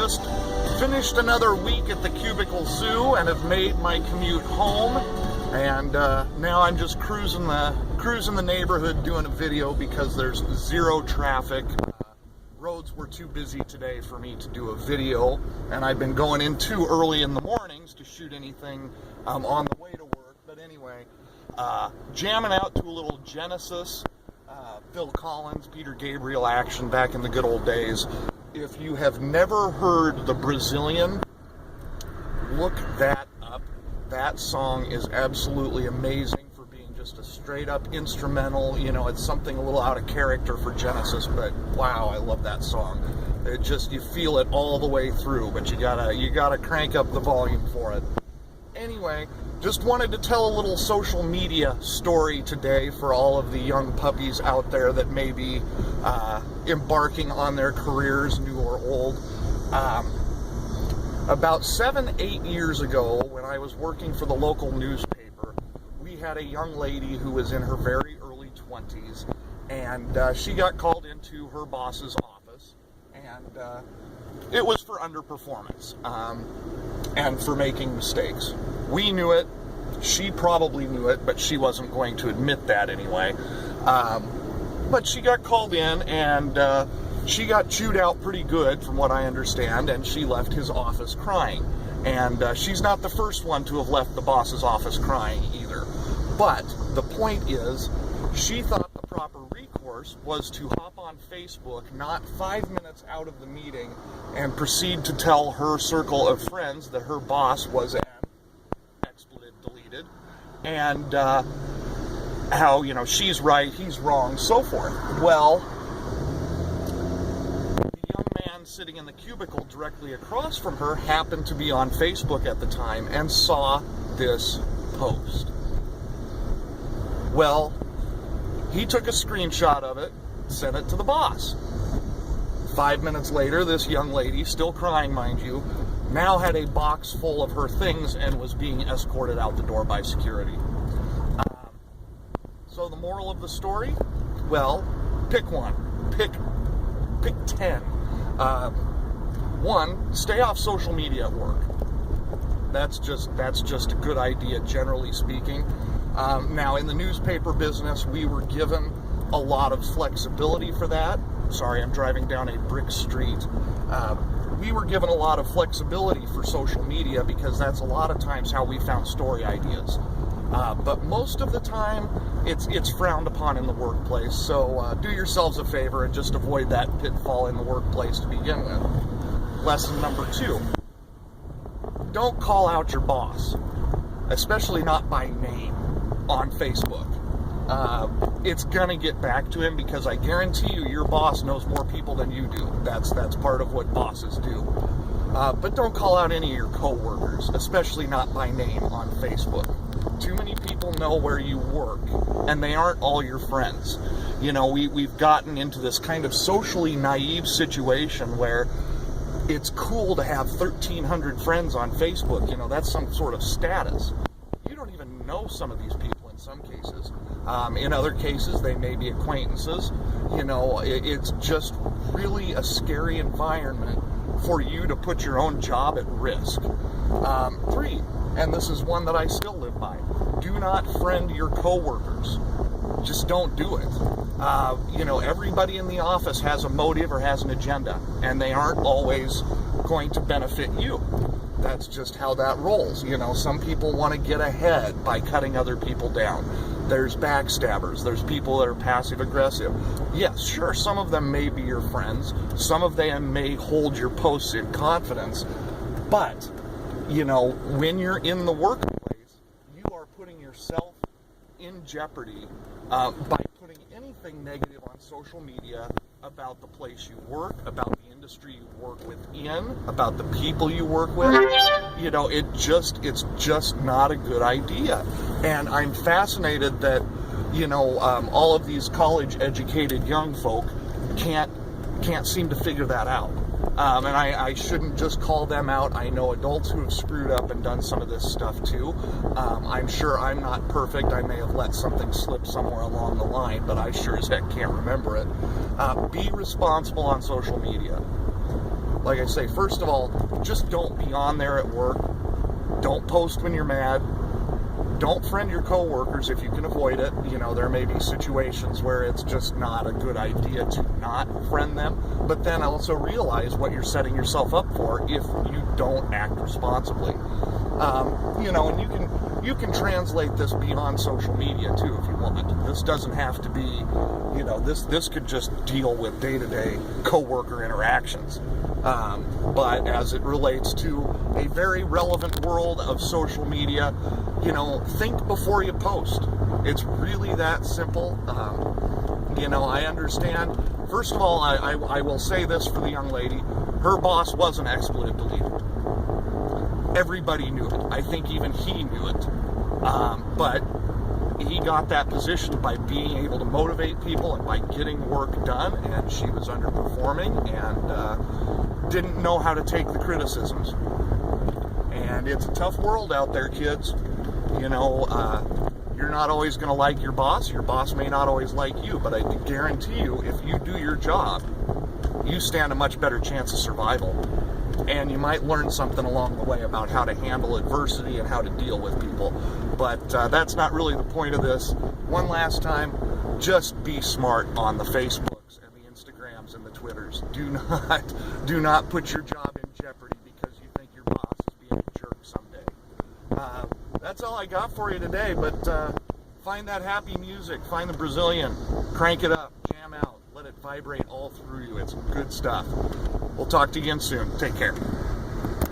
just finished another week at the Cubicle Zoo and have made my commute home. And now I'm just cruising the neighborhood doing a video because there's zero traffic. Roads were too busy today for me to do a video, and I've been going in too early in the mornings to shoot anything on the way to work. But anyway, jamming out to a little Genesis, Phil Collins, Peter Gabriel action back in the good old days. If you have never heard The Brazilian, look that up. That song is absolutely amazing for being just a straight up instrumental. You know, it's something a little out of character for Genesis, but wow, I love that song. It just, you feel it all the way through, but you gotta crank up the volume for it. Anyway, just wanted to tell a little social media story today for all of the young puppies out there that may be embarking on their careers, new or old. About 7-8 years ago, when I was working for the local newspaper, we had a young lady who was in her very early 20s, and she got called into her boss's office, and it was for underperformance and for making mistakes. We knew it, she probably knew it, but she wasn't going to admit that anyway. But she got called in, and she got chewed out pretty good, from what I understand, and she left his office crying. And she's not the first one to have left the boss's office crying either. But the point is, she thought the proper recourse was to hop on Facebook not 5 minutes out of the meeting and proceed to tell her circle of friends that her boss was an expletive deleted, and how, you know, she's right, he's wrong, so forth. Well, sitting in the cubicle directly across from her happened to be on Facebook at the time and saw this post. Well, he took a screenshot of it, sent it to the boss. 5 minutes later, this young lady, still crying mind you, now had a box full of her things and was being escorted out the door by security. So the moral of the story? Well, pick one. Pick 10. One, stay off social media at work. That's just a good idea, generally speaking. Now, in the newspaper business, we were given a lot of flexibility for that. Sorry, I'm driving down a brick street. We were given a lot of flexibility for social media because that's a lot of times how we found story ideas. But most of the time, it's frowned upon in the workplace. So do yourselves a favor and just avoid that pitfall in the workplace to begin with. Lesson number 2. Don't call out your boss, especially not by name on Facebook. It's gonna get back to him because I guarantee you your boss knows more people than you do. That's part of what bosses do. But don't call out any of your coworkers, especially not by name on Facebook. Too many people know where you work, and they aren't all your friends. You know, we've gotten into this kind of socially naive situation where it's cool to have 1,300 friends on Facebook. You know, that's some sort of status. You don't even know some of these people in some cases. In other cases, they may be acquaintances. You know, it's just really a scary environment for you to put your own job at risk. 3, and this is one that I still live by, do not friend your coworkers. Just don't do it. You know, everybody in the office has a motive or has an agenda, and they aren't always going to benefit you. That's just how that rolls. You know, some people want to get ahead by cutting other people down. There's backstabbers. There's people that are passive aggressive. Yes, sure, some of them may be your friends. Some of them may hold your posts in confidence. But, you know, when you're in the workplace, you are putting yourself in jeopardy by putting anything negative on social media about the place you work, about the industry you work within, about the people you work with. You know, it's just not a good idea. And I'm fascinated that, you know, all of these college-educated young folk can't seem to figure that out. And I shouldn't just call them out. I know adults who have screwed up and done some of this stuff too. I'm sure I'm not perfect. I may have let something slip somewhere along the line, but I sure as heck can't remember it. Be responsible on social media. like I say, first of all, just don't be on there at work. Don't post when you're mad. Don't friend your coworkers if you can avoid it. You know, there may be situations where it's just not a good idea to not friend them. But then also realize what you're setting yourself up for if you don't act responsibly. You know, and you can translate this beyond social media too if you want. This doesn't have to be, you know, this could just deal with day-to-day coworker interactions. But as it relates to a very relevant world of social media, you know, think before you post. It's really that simple. You know, I understand. First of all, I will say this for the young lady. Her boss was an expletive deleter. Everybody knew it. I think even he knew it. But he got that position by being able to motivate people and by getting work done, and she was underperforming and didn't know how to take the criticisms. And it's a tough world out there, kids. You know, you're not always going to like your boss. Your boss may not always like you, but I guarantee you, if you do your job, you stand a much better chance of survival. And you might learn something along the way about how to handle adversity and how to deal with people. But that's not really the point of this. One last time, just be smart on the Facebooks and the Instagrams and the Twitters. Do not put your job in jeopardy because you think your boss is being a jerk someday. That's all I got for you today, but find that happy music. Find the Brazilian. Crank it up. Jam out. Let it vibrate all through you. It's good stuff. We'll talk to you again soon. Take care.